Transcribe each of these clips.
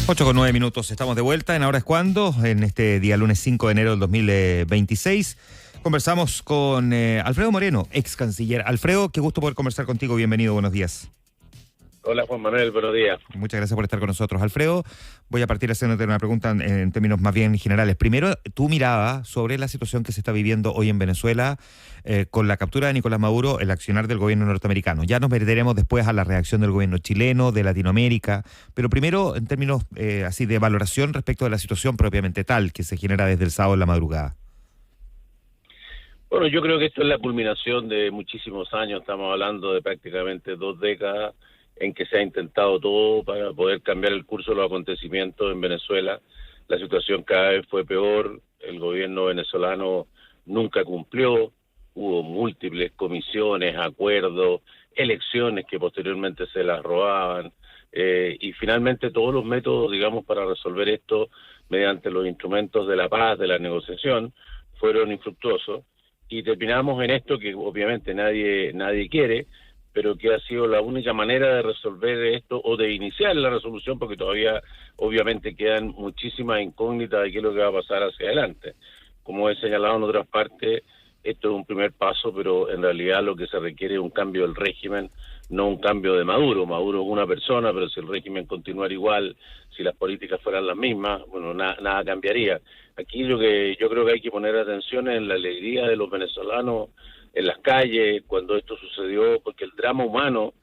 8:09, estamos de vuelta en Ahora es Cuando, en este día lunes 5 de enero del 2026. Conversamos con Alfredo Moreno, ex canciller. Alfredo, qué gusto poder conversar contigo, bienvenido, buenos días. Hola Juan Manuel, buenos días. Muchas gracias por estar con nosotros. Alfredo, voy a partir haciéndote una pregunta en términos más bien generales. Primero, tu mirada sobre la situación que se está viviendo hoy en Venezuela con la captura de Nicolás Maduro, el accionar del gobierno norteamericano. Ya nos meteremos después a la reacción del gobierno chileno, de Latinoamérica, pero primero en términos así de valoración respecto de la situación propiamente tal que se genera desde el sábado en la madrugada. Bueno, yo creo que esto es la culminación de muchísimos años, estamos hablando de prácticamente 2 décadas en que se ha intentado todo para poder cambiar el curso de los acontecimientos en Venezuela. La situación cada vez fue peor, el gobierno venezolano nunca cumplió, hubo múltiples comisiones, acuerdos, elecciones que posteriormente se las robaban, y finalmente todos los métodos, digamos, para resolver esto mediante los instrumentos de la paz, de la negociación, fueron infructuosos, y terminamos en esto que obviamente nadie quiere, pero que ha sido la única manera de resolver esto o de iniciar la resolución, porque todavía obviamente quedan muchísimas incógnitas de qué es lo que va a pasar hacia adelante. Como he señalado en otras partes, esto es un primer paso, pero en realidad lo que se requiere es un cambio del régimen, no un cambio de Maduro. Maduro es una persona, pero si el régimen continuara igual, si las políticas fueran las mismas, bueno, nada cambiaría. Aquí lo que yo creo que hay que poner atención es en la alegría de los venezolanos en las calles cuando esto sucedió, porque el drama humano,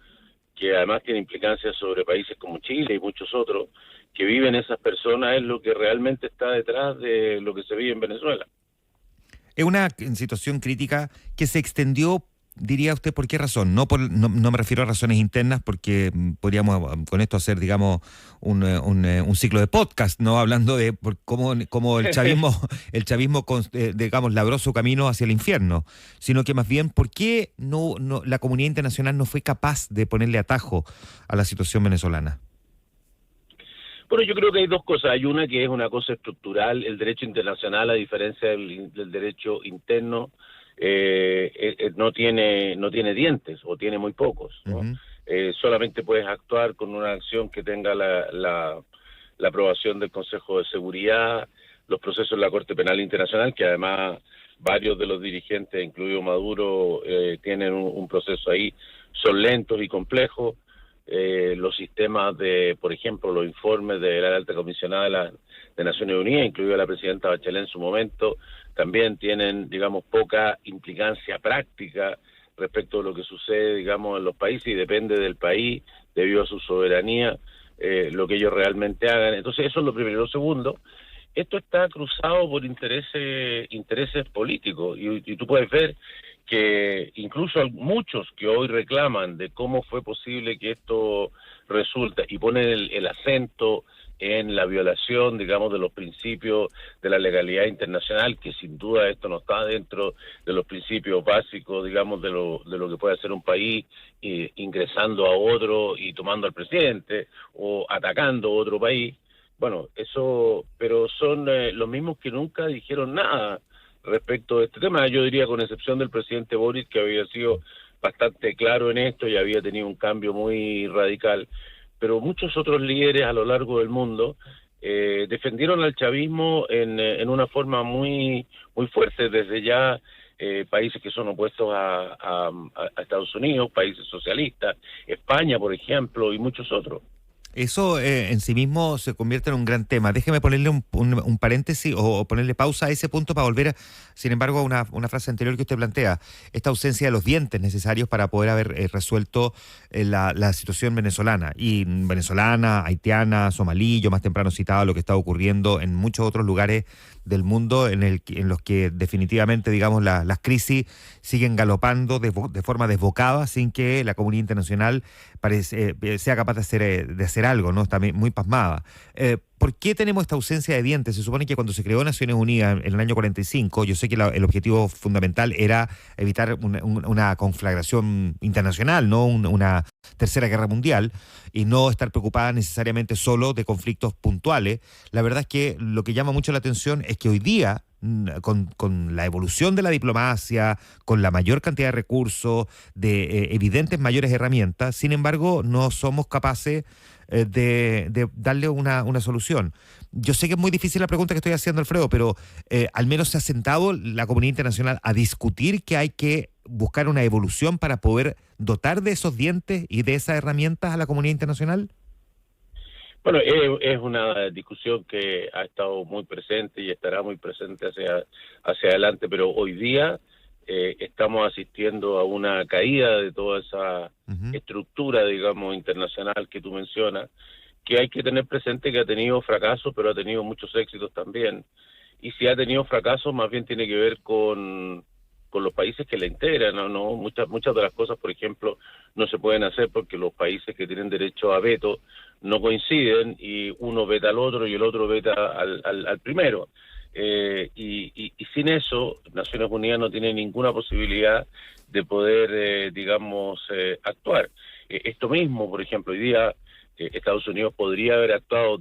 que además tiene implicancias sobre países como Chile y muchos otros, que viven esas personas, es lo que realmente está detrás de lo que se vive en Venezuela. Es una situación crítica que se extendió, diría usted, ¿por qué razón? No me refiero a razones internas, porque podríamos con esto hacer, digamos, un ciclo de podcast, ¿no? Hablando de cómo el chavismo, digamos, labró su camino hacia el infierno, sino que más bien, ¿por qué no la comunidad internacional no fue capaz de ponerle atajo a la situación venezolana? Bueno, yo creo que hay dos cosas. Hay una que es una cosa estructural. El derecho internacional, a diferencia del derecho interno, no tiene dientes, o tiene muy pocos, ¿no? Uh-huh. Solamente puedes actuar con una acción que tenga la aprobación del Consejo de Seguridad, los procesos de la Corte Penal Internacional, que además varios de los dirigentes, incluido Maduro, tienen un proceso ahí, son lentos y complejos. Los sistemas por ejemplo, los informes de la alta comisionada de Naciones Unidas, incluida la presidenta Bachelet en su momento, también tienen, digamos, poca implicancia práctica respecto a lo que sucede, digamos, en los países, y depende del país, debido a su soberanía, lo que ellos realmente hagan. Entonces, eso es lo primero. Lo segundo, esto está cruzado por intereses políticos, y tú puedes ver que incluso muchos que hoy reclaman de cómo fue posible que esto resulta, y ponen el acento en la violación, digamos, de los principios de la legalidad internacional, que sin duda esto no está dentro de los principios básicos, digamos, de lo que puede hacer un país, ingresando a otro y tomando al presidente, o atacando a otro país. Bueno, eso, pero son los mismos que nunca dijeron nada respecto de este tema. Yo diría, con excepción del presidente Boric, que había sido bastante claro en esto y había tenido un cambio muy radical, pero muchos otros líderes a lo largo del mundo defendieron al chavismo en una forma muy fuerte, desde ya países que son opuestos a Estados Unidos, países socialistas, España, por ejemplo, y muchos otros. Eso en sí mismo se convierte en un gran tema. Déjeme ponerle un paréntesis o ponerle pausa a ese punto para volver, sin embargo, a una frase anterior que usted plantea. Esta ausencia de los dientes necesarios para poder haber resuelto la situación venezolana. Y venezolana, haitiana, somalí, yo más temprano citaba lo que está ocurriendo en muchos otros lugares del mundo en los que definitivamente, digamos, las crisis siguen galopando de forma desbocada sin que la comunidad internacional sea capaz de hacer algo, ¿no? Está muy pasmada. ¿Por qué tenemos esta ausencia de dientes? Se supone que cuando se creó Naciones Unidas en el año 45, yo sé que el objetivo fundamental era evitar una conflagración internacional, ¿no? Una tercera guerra mundial, y no estar preocupada necesariamente solo de conflictos puntuales. La verdad es que lo que llama mucho la atención es que hoy día, con la evolución de la diplomacia, con la mayor cantidad de recursos, de evidentes mayores herramientas, sin embargo, no somos capaces de darle una solución. Yo sé que es muy difícil la pregunta que estoy haciendo, Alfredo, pero al menos se ha sentado la comunidad internacional a discutir que hay que buscar una evolución para poder dotar de esos dientes y de esas herramientas a la comunidad internacional. Bueno, es una discusión que ha estado muy presente y estará muy presente hacia adelante, pero hoy día estamos asistiendo a una caída de toda esa Ujú. estructura, digamos, internacional que tú mencionas, que hay que tener presente que ha tenido fracasos, pero ha tenido muchos éxitos también. Y si ha tenido fracasos, más bien tiene que ver con los países que la integran, ¿no? Muchas de las cosas, por ejemplo, no se pueden hacer porque los países que tienen derecho a veto no coinciden y uno veta al otro y el otro veta al primero. Y sin eso, Naciones Unidas no tiene ninguna posibilidad de poder, digamos, actuar. Esto mismo, por ejemplo, hoy día Estados Unidos podría haber actuado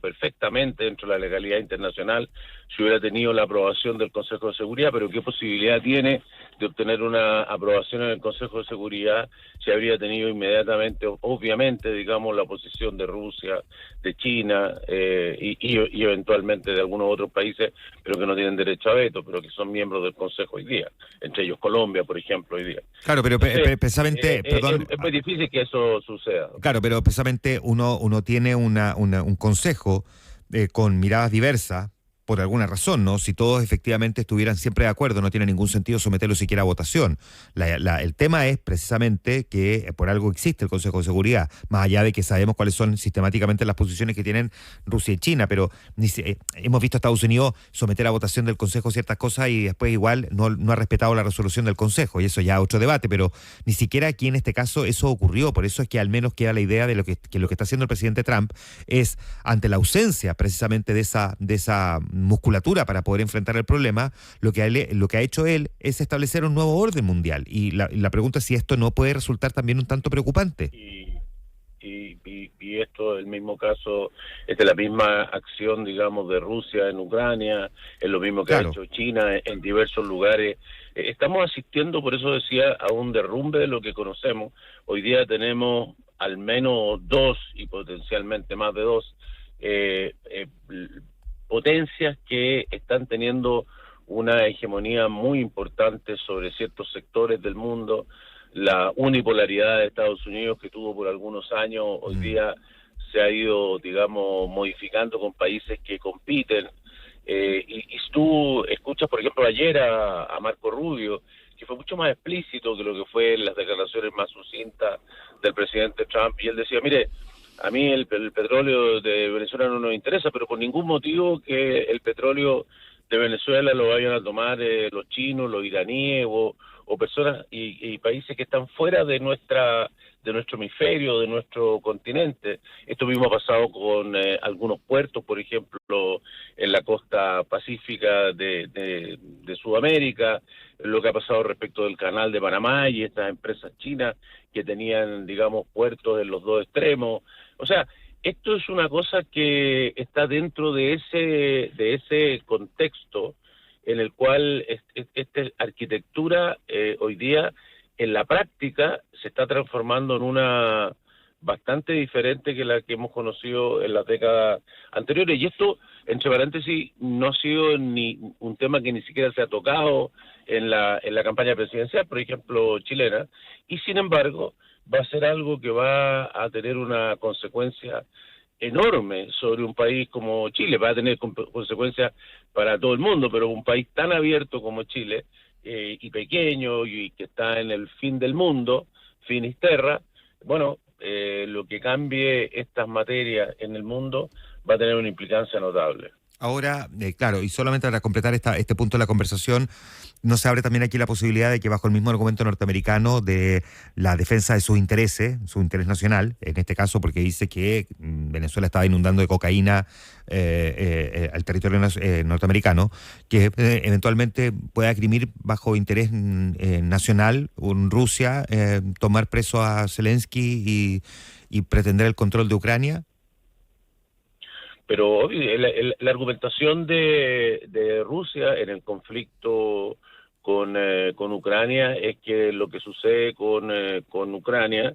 perfectamente dentro de la legalidad internacional si hubiera tenido la aprobación del Consejo de Seguridad, pero ¿qué posibilidad tiene de obtener una aprobación en el Consejo de Seguridad si habría tenido inmediatamente, obviamente, digamos, la oposición de Rusia, de China y eventualmente de algunos otros países, pero que no tienen derecho a veto, pero que son miembros del Consejo hoy día, entre ellos Colombia, por ejemplo, hoy día? Claro, pero Entonces, precisamente, perdón. es muy difícil que eso suceda. Claro, pero precisamente uno tiene un consejo con miradas diversas, por alguna razón, ¿no? Si todos efectivamente estuvieran siempre de acuerdo, no tiene ningún sentido someterlo siquiera a votación. El tema es precisamente que por algo existe el Consejo de Seguridad, más allá de que sabemos cuáles son sistemáticamente las posiciones que tienen Rusia y China, pero hemos visto a Estados Unidos someter a votación del Consejo ciertas cosas y después igual no ha respetado la resolución del Consejo, y eso ya es otro debate, pero ni siquiera aquí en este caso eso ocurrió. Por eso es que al menos queda la idea de que lo que está haciendo el presidente Trump es, ante la ausencia precisamente de esa musculatura para poder enfrentar el problema, lo que ha hecho él es establecer un nuevo orden mundial. Y la pregunta es si esto no puede resultar también un tanto preocupante. Y esto es el mismo caso, es de la misma acción, digamos, de Rusia en Ucrania, es lo mismo que ha Claro. hecho China en diversos lugares. Estamos asistiendo, por eso decía, a un derrumbe de lo que conocemos. Hoy día tenemos al menos dos y potencialmente más de dos potencias que están teniendo una hegemonía muy importante sobre ciertos sectores del mundo. La unipolaridad de Estados Unidos que tuvo por algunos años, hoy Mm. día se ha ido, digamos, modificando con países que compiten. Y si tú escuchas, por ejemplo, ayer a Marco Rubio, que fue mucho más explícito que lo que fue en las declaraciones más sucintas del presidente Trump, y él decía, mire, a mí el petróleo de Venezuela no nos interesa, pero por ningún motivo que el petróleo de Venezuela lo vayan a tomar los chinos, los iraníes o personas y países que están fuera de nuestro hemisferio, de nuestro continente. Esto mismo ha pasado con algunos puertos, por ejemplo, en la costa pacífica de Sudamérica, lo que ha pasado respecto del canal de Panamá y estas empresas chinas que tenían, digamos, puertos en los dos extremos. O sea, esto es una cosa que está dentro de ese contexto en el cual esta arquitectura hoy día en la práctica se está transformando en una bastante diferente que la que hemos conocido en las décadas anteriores. Y esto, entre paréntesis, no ha sido ni un tema que ni siquiera se ha tocado en la campaña presidencial, por ejemplo, chilena, y sin embargo va a ser algo que va a tener una consecuencia enorme sobre un país como Chile, va a tener consecuencias para todo el mundo, pero un país tan abierto como Chile y pequeño y que está en el fin del mundo, Finisterra, bueno, lo que cambie estas materias en el mundo va a tener una implicancia notable. Ahora, claro, y solamente para completar este punto de la conversación, ¿no se abre también aquí la posibilidad de que bajo el mismo argumento norteamericano de la defensa de sus intereses, su interés nacional, en este caso porque dice que Venezuela estaba inundando de cocaína al territorio norteamericano, que eventualmente pueda esgrimir bajo interés nacional Rusia, tomar preso a Zelensky y pretender el control de Ucrania? Pero la argumentación de Rusia en el conflicto con Ucrania es que lo que sucede con Ucrania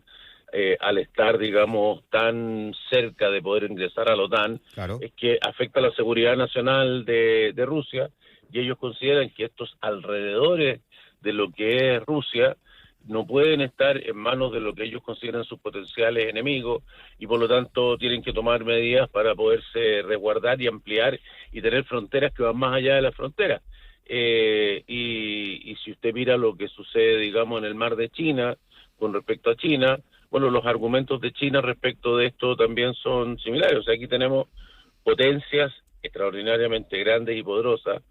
al estar, digamos, tan cerca de poder ingresar a la OTAN, Claro. es que afecta a la seguridad nacional de Rusia, y ellos consideran que estos alrededores de lo que es Rusia no pueden estar en manos de lo que ellos consideran sus potenciales enemigos, y por lo tanto tienen que tomar medidas para poderse resguardar y ampliar y tener fronteras que van más allá de las fronteras. Y si usted mira lo que sucede, digamos, en el mar de China, con respecto a China, bueno, los argumentos de China respecto de esto también son similares. O sea, aquí tenemos potencias extraordinariamente grandes y poderosas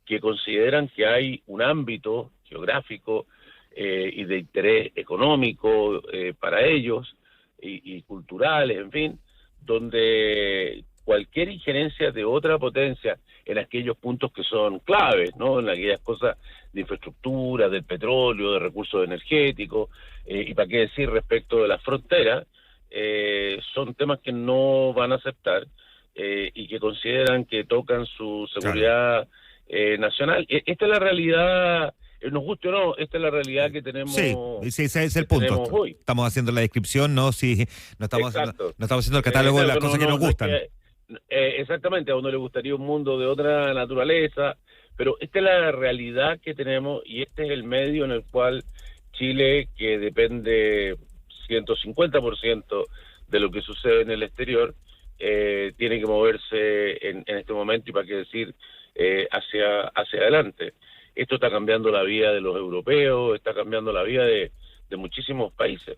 que consideran que hay un ámbito geográfico y de interés económico para ellos y culturales, en fin, donde cualquier injerencia de otra potencia en aquellos puntos que son claves, ¿no? En aquellas cosas de infraestructura, del petróleo, de recursos energéticos, y para qué decir respecto de las fronteras, son temas que no van a aceptar y que consideran que tocan su seguridad nacional. Esta es la realidad, nos guste o no, esta es la realidad que tenemos, Sí, sí, ese es el punto. hoy. Estamos haciendo la descripción, no si no estamos haciendo, Exacto. no estamos haciendo el catálogo de las cosas que nos gustan. Exactamente, a uno le gustaría un mundo de otra naturaleza, pero esta es la realidad que tenemos y este es el medio en el cual Chile, que depende 150% de lo que sucede en el exterior, tiene que moverse en este momento, y para qué decir, hacia adelante. Esto está cambiando la vida de los europeos, está cambiando la vida de muchísimos países.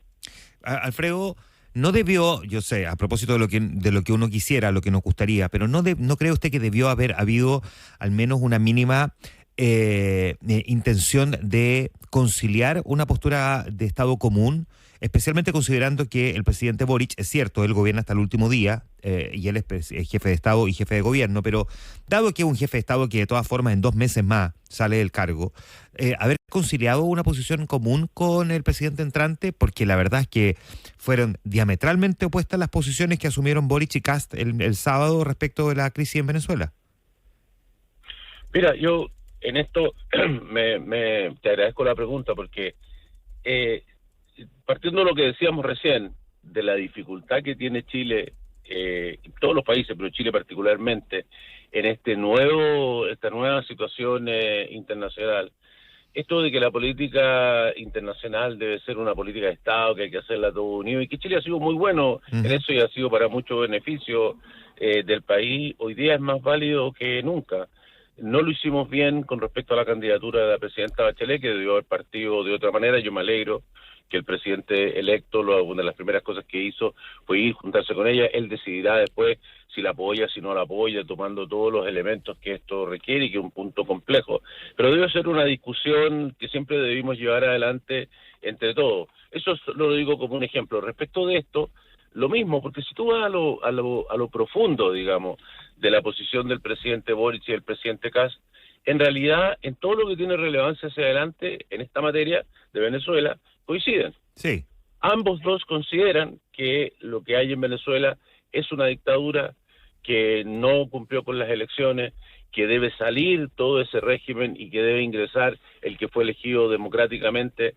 Alfredo, no debió, yo sé, a propósito de lo que uno quisiera, lo que nos gustaría, pero no cree usted que debió haber habido al menos una mínima intención de conciliar una postura de Estado común, especialmente considerando que el presidente Boric, es cierto, él gobierna hasta el último día, y él es jefe de Estado y jefe de gobierno, pero dado que es un jefe de Estado que de todas formas en 2 meses más sale del cargo, haber conciliado una posición común con el presidente entrante, porque la verdad es que fueron diametralmente opuestas las posiciones que asumieron Boric y Kast el sábado respecto de la crisis en Venezuela. Mira, yo en esto te agradezco la pregunta, porque partiendo de lo que decíamos recién, de la dificultad que tiene Chile, todos los países, pero Chile particularmente, en esta nueva situación internacional, esto de que la política internacional debe ser una política de Estado, que hay que hacerla todo unido, y que Chile ha sido muy bueno en eso y ha sido para mucho beneficio del país, hoy día es más válido que nunca. No lo hicimos bien con respecto a la candidatura de la presidenta Bachelet, que debió haber partido de otra manera. Yo me alegro que el presidente electo, una de las primeras cosas que hizo fue ir, juntarse con ella. Él decidirá después si la apoya, si no la apoya, tomando todos los elementos que esto requiere, y que es un punto complejo. Pero debe ser una discusión que siempre debimos llevar adelante entre todos. Eso lo digo como un ejemplo. Respecto de esto, lo mismo, porque si tú vas a lo profundo, digamos, de la posición del presidente Boric y del presidente Kast, en realidad, en todo lo que tiene relevancia hacia adelante en esta materia de Venezuela, coinciden. Sí. Ambos dos consideran que lo que hay en Venezuela es una dictadura, que no cumplió con las elecciones, que debe salir todo ese régimen y que debe ingresar el que fue elegido democráticamente.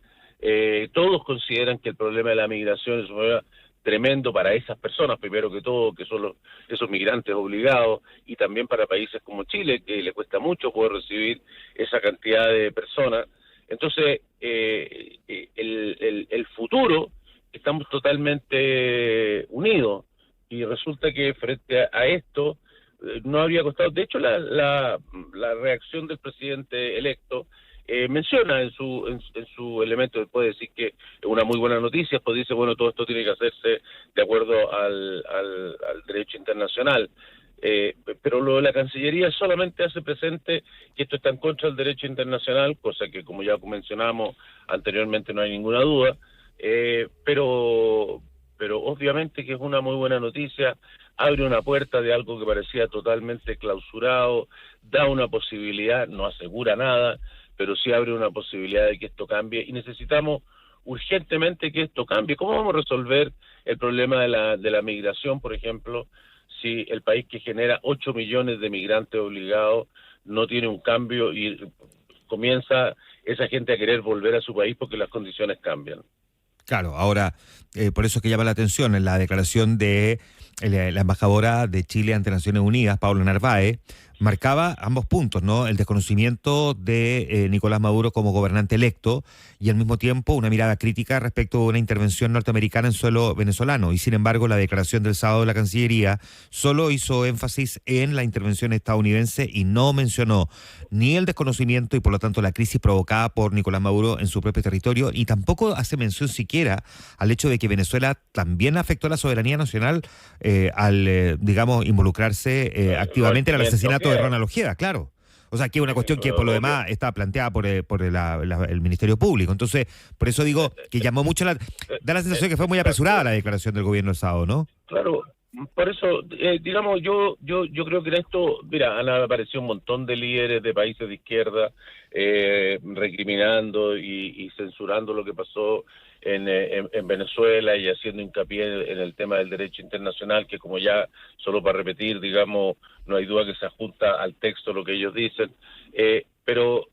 Todos consideran que el problema de la migración es un problema tremendo para esas personas, primero que todo, que son esos migrantes obligados, y también para países como Chile, que le cuesta mucho poder recibir esa cantidad de personas. Entonces, el futuro, estamos totalmente unidos, y resulta que frente a esto no habría costado. De hecho, la reacción del presidente electo menciona en su elemento, puede decir que es una muy buena noticia, pues dice, bueno, todo esto tiene que hacerse de acuerdo al derecho internacional. Pero lo de la Cancillería solamente hace presente que esto está en contra del derecho internacional, cosa que, como ya mencionamos anteriormente, no hay ninguna duda, pero obviamente que es una muy buena noticia, abre una puerta de algo que parecía totalmente clausurado, da una posibilidad, no asegura nada, pero sí abre una posibilidad de que esto cambie, y necesitamos urgentemente que esto cambie. ¿Cómo vamos a resolver el problema de la migración, por ejemplo, si el país que genera 8 millones de migrantes obligados no tiene un cambio y comienza esa gente a querer volver a su país porque las condiciones cambian? Claro, ahora, por eso es que llama la atención en la declaración de la embajadora de Chile ante Naciones Unidas, Paula Narváez, marcaba ambos puntos, ¿no? El desconocimiento de Nicolás Maduro como gobernante electo y al mismo tiempo una mirada crítica respecto a una intervención norteamericana en suelo venezolano. Y sin embargo, la declaración del sábado de la Cancillería solo hizo énfasis en la intervención estadounidense y no mencionó ni el desconocimiento y por lo tanto la crisis provocada por Nicolás Maduro en su propio territorio, y tampoco hace mención siquiera al hecho de que Venezuela también afectó la soberanía nacional al, digamos, involucrarse activamente en el asesinato de Ronald Ojeda, claro. O sea, que es una cuestión que por lo demás está planteada por el Ministerio Público. Entonces, por eso digo que llamó mucho da la sensación que fue muy apresurada la declaración del gobierno el sábado, ¿no? Claro, por eso, digamos, yo creo que en esto, mira, han aparecido un montón de líderes de países de izquierda recriminando y censurando lo que pasó en Venezuela y haciendo hincapié en el tema del derecho internacional, que como ya, solo para repetir, digamos, no hay duda que se ajusta al texto lo que ellos dicen, pero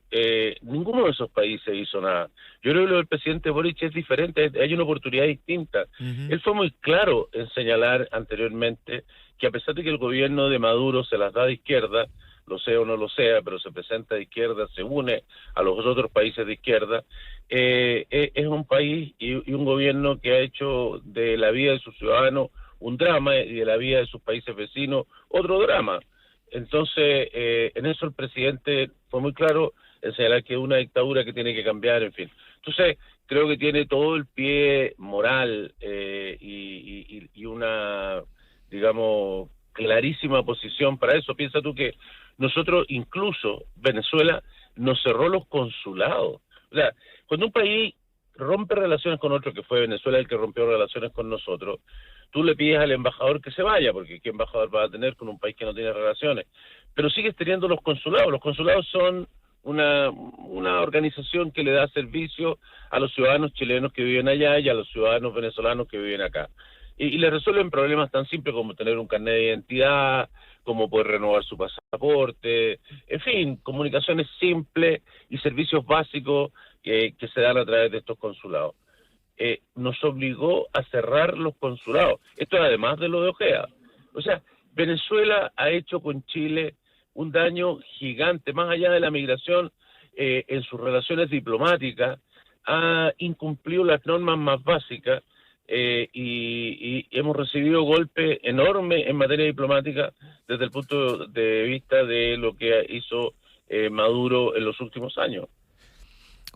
ninguno de esos países hizo nada. Yo creo que lo del presidente Boric es diferente, hay una oportunidad distinta. Él fue muy claro en señalar anteriormente que a pesar de que el gobierno de Maduro se las da de izquierda, lo sea o no lo sea, pero se presenta de izquierda, se une a los otros países de izquierda, es un país y un gobierno que ha hecho de la vida de sus ciudadanos un drama y de la vida de sus países vecinos otro drama. Entonces, en eso el presidente fue muy claro en señalar que es una dictadura que tiene que cambiar, en fin. Entonces, creo que tiene todo el pie moral y una, digamos, clarísima posición para eso. Piensa tú que nosotros, incluso Venezuela, nos cerró los consulados. O sea, cuando un país rompe relaciones con otro, que fue Venezuela el que rompió relaciones con nosotros, tú le pides al embajador que se vaya, porque ¿qué embajador va a tener con un país que no tiene relaciones? Pero sigues teniendo los consulados. Los consulados son una organización que le da servicio a los ciudadanos chilenos que viven allá y a los ciudadanos venezolanos que viven acá. Y le resuelven problemas tan simples como tener un carnet de identidad, como poder renovar su pasaporte, en fin, comunicaciones simples y servicios básicos que se dan a través de estos consulados. Nos obligó a cerrar los consulados. Esto es además de lo de Ojeda. O sea, Venezuela ha hecho con Chile un daño gigante, más allá de la migración, en sus relaciones diplomáticas, ha incumplido las normas más básicas y hemos recibido golpes enormes en materia diplomática desde el punto de vista de lo que hizo Maduro en los últimos años.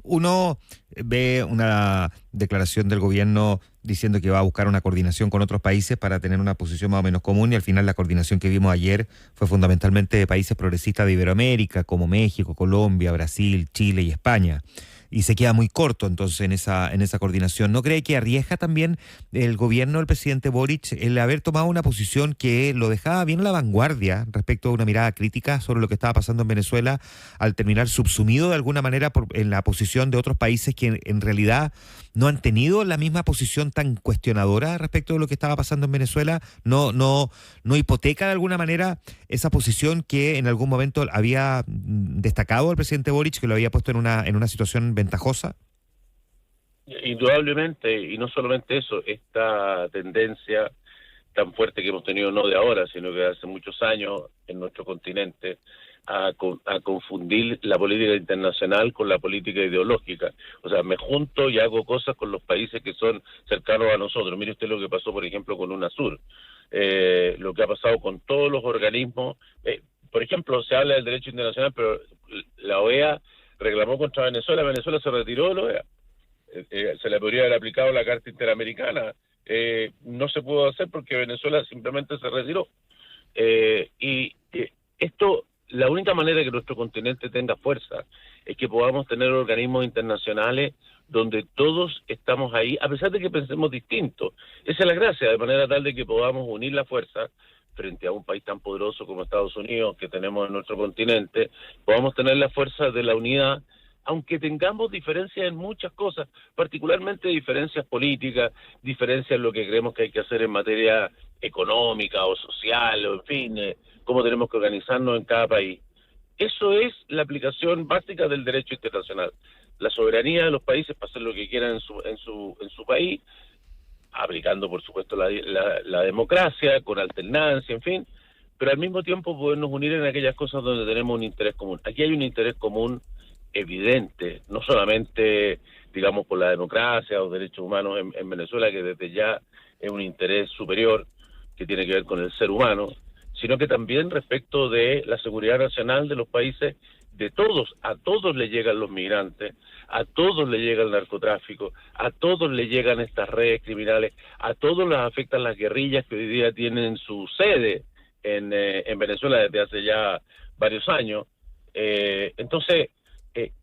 Uno ve una declaración del gobierno diciendo que va a buscar una coordinación con otros países para tener una posición más o menos común, y al final la coordinación que vimos ayer fue fundamentalmente de países progresistas de Iberoamérica, como México, Colombia, Brasil, Chile y España. Y se queda muy corto entonces en esa coordinación. ¿No cree que arriesga también el gobierno del presidente Boric el haber tomado una posición que lo dejaba bien a la vanguardia respecto a una mirada crítica sobre lo que estaba pasando en Venezuela, al terminar subsumido de alguna manera en la posición de otros países que en realidad no han tenido la misma posición tan cuestionadora respecto de lo que estaba pasando en Venezuela? ¿No hipoteca de alguna manera esa posición que en algún momento había destacado el presidente Boric, que lo había puesto en una situación ventajosa? Indudablemente, y no solamente eso, esta tendencia tan fuerte que hemos tenido no de ahora, sino que de hace muchos años en nuestro continente, a confundir la política internacional con la política ideológica. O sea, me junto y hago cosas con los países que son cercanos a nosotros. Mire usted lo que pasó, por ejemplo, con UNASUR, lo que ha pasado con todos los organismos. Por ejemplo, se habla del derecho internacional, pero la OEA reclamó contra Venezuela, Venezuela se retiró de la OEA. Se le podría haber aplicado la Carta Interamericana. No se pudo hacer porque Venezuela simplemente se retiró. Esto, la única manera que nuestro continente tenga fuerza es que podamos tener organismos internacionales donde todos estamos ahí, a pesar de que pensemos distinto. Esa es la gracia, de manera tal de que podamos unir la fuerza frente a un país tan poderoso como Estados Unidos que tenemos en nuestro continente, podamos tener la fuerza de la unidad, aunque tengamos diferencias en muchas cosas, particularmente diferencias políticas, diferencias en lo que creemos que hay que hacer en materia económica o social, o en fin, cómo tenemos que organizarnos en cada país. Eso es la aplicación básica del derecho internacional. la soberanía de los países para hacer lo que quieran en su país, aplicando por supuesto la democracia, con alternancia, en fin, pero al mismo tiempo podernos unir en aquellas cosas donde tenemos un interés común. Aquí hay un interés común evidente, no solamente, digamos, por la democracia o los derechos humanos en Venezuela, que desde ya es un interés superior que tiene que ver con el ser humano, sino que también respecto de la seguridad nacional de los países, de todos. A todos le llegan los migrantes, a todos le llega el narcotráfico, a todos le llegan estas redes criminales, a todos les afectan las guerrillas que hoy día tienen su sede en Venezuela desde hace ya varios años. Entonces,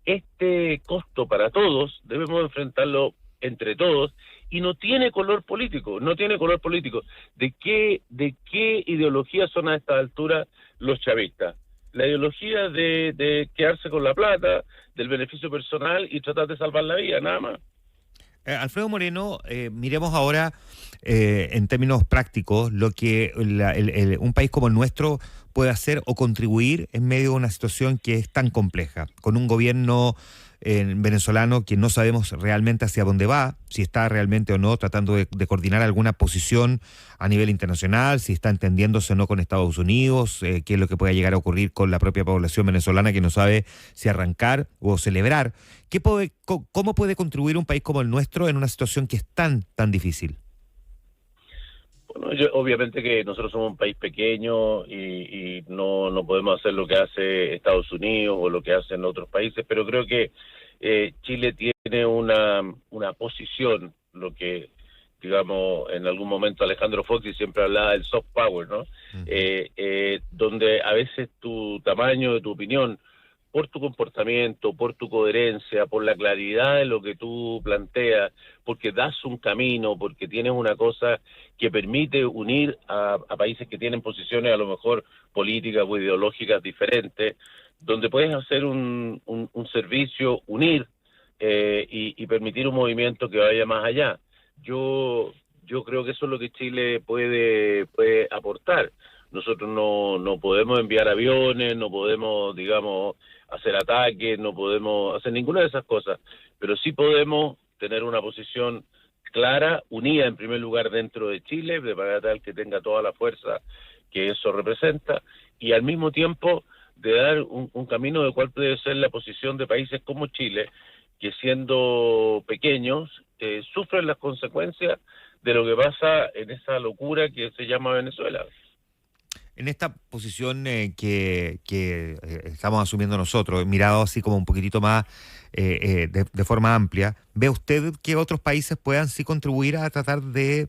este costo para todos debemos enfrentarlo entre todos, y no tiene color político, no tiene color político. ¿De qué ideología son a esta altura los chavistas? La ideología de quedarse con la plata, del beneficio personal y tratar de salvar la vida, nada más. Alfredo Moreno, miremos ahora en términos prácticos lo que un país como el nuestro puede hacer o contribuir en medio de una situación que es tan compleja, con un gobierno venezolano que no sabemos realmente hacia dónde va, si está realmente o no tratando de coordinar alguna posición a nivel internacional, si está entendiéndose o no con Estados Unidos, qué es lo que puede llegar a ocurrir con la propia población venezolana que no sabe si arrancar o celebrar. ¿Cómo puede contribuir un país como el nuestro en una situación que es tan difícil? Bueno, obviamente que nosotros somos un país pequeño y no podemos hacer lo que hace Estados Unidos o lo que hacen otros países, pero creo que Chile tiene una posición, lo que, digamos, en algún momento Alejandro Foxy siempre hablaba del soft power, ¿no? Uh-huh. Donde a veces tu tamaño de tu opinión, por tu comportamiento, por tu coherencia, por la claridad de lo que tú planteas, porque das un camino, porque tienes una cosa que permite unir a países que tienen posiciones a lo mejor políticas o ideológicas diferentes, donde puedes hacer un servicio, unir y permitir un movimiento que vaya más allá. Yo creo que eso es lo que Chile puede aportar. Nosotros no podemos enviar aviones, no podemos, digamos, hacer ataques, no podemos hacer ninguna de esas cosas, pero sí podemos tener una posición clara, unida en primer lugar dentro de Chile, de manera tal que tenga toda la fuerza que eso representa, y al mismo tiempo de dar un camino de cuál puede ser la posición de países como Chile, que siendo pequeños, sufren las consecuencias de lo que pasa en esa locura que se llama Venezuela. En esta posición que estamos asumiendo nosotros, mirado así como un poquitito más de forma amplia, ¿ve usted que otros países puedan sí contribuir a tratar de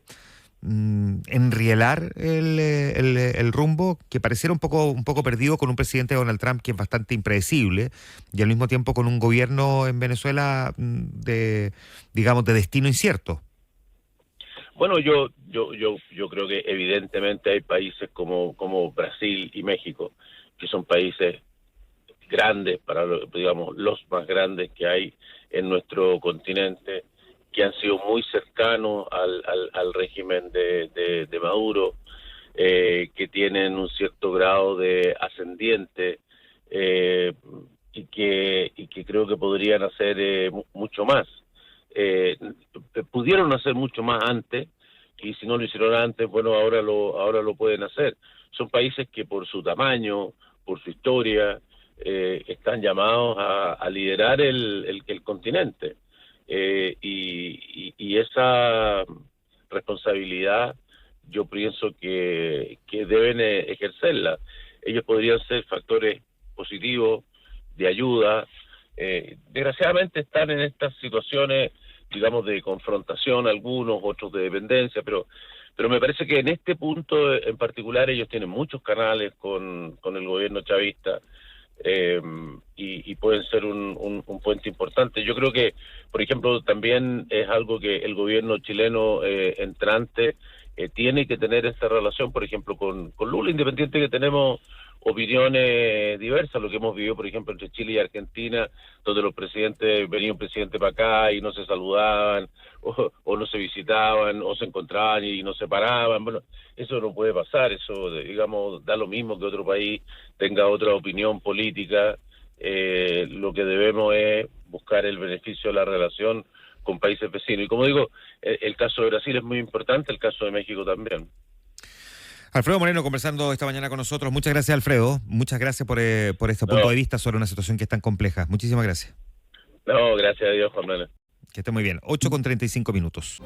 enrielar el rumbo que pareciera un poco perdido con un presidente Donald Trump que es bastante impredecible y al mismo tiempo con un gobierno en Venezuela digamos, de destino incierto? Bueno, yo creo que evidentemente hay países como Brasil y México, que son países grandes, digamos, los más grandes que hay en nuestro continente, que han sido muy cercanos al régimen de Maduro, que tienen un cierto grado de ascendiente y que creo que podrían hacer mucho más. Pudieron hacer mucho más antes, y si no lo hicieron antes, bueno, ahora lo pueden hacer. Son países que por su tamaño, por su historia, están llamados a liderar el continente. Y esa responsabilidad yo pienso que deben ejercerla. Ellos podrían ser factores positivos de ayuda. Desgraciadamente están en estas situaciones, digamos, de confrontación, algunos, otros de dependencia, pero me parece que en este punto en particular ellos tienen muchos canales con el gobierno chavista, y pueden ser un puente importante. Yo creo que, por ejemplo, también es algo que el gobierno chileno entrante tiene que tener esta relación, por ejemplo, con Lula, independiente que tenemos opiniones diversas, lo que hemos vivido, por ejemplo, entre Chile y Argentina, donde los presidentes, venía un presidente para acá y no se saludaban, o no se visitaban, o se encontraban y no se paraban. Bueno, eso no puede pasar, eso, digamos, da lo mismo que otro país tenga otra opinión política, lo que debemos es buscar el beneficio de la relación con países vecinos. Y como digo, el caso de Brasil es muy importante, el caso de México también. Alfredo Moreno conversando esta mañana con nosotros. Muchas gracias, Alfredo. Muchas gracias por este punto de vista sobre una situación que es tan compleja. Muchísimas gracias. No, gracias a Dios, Juan Manuel. Que esté muy bien. 8:35 minutos.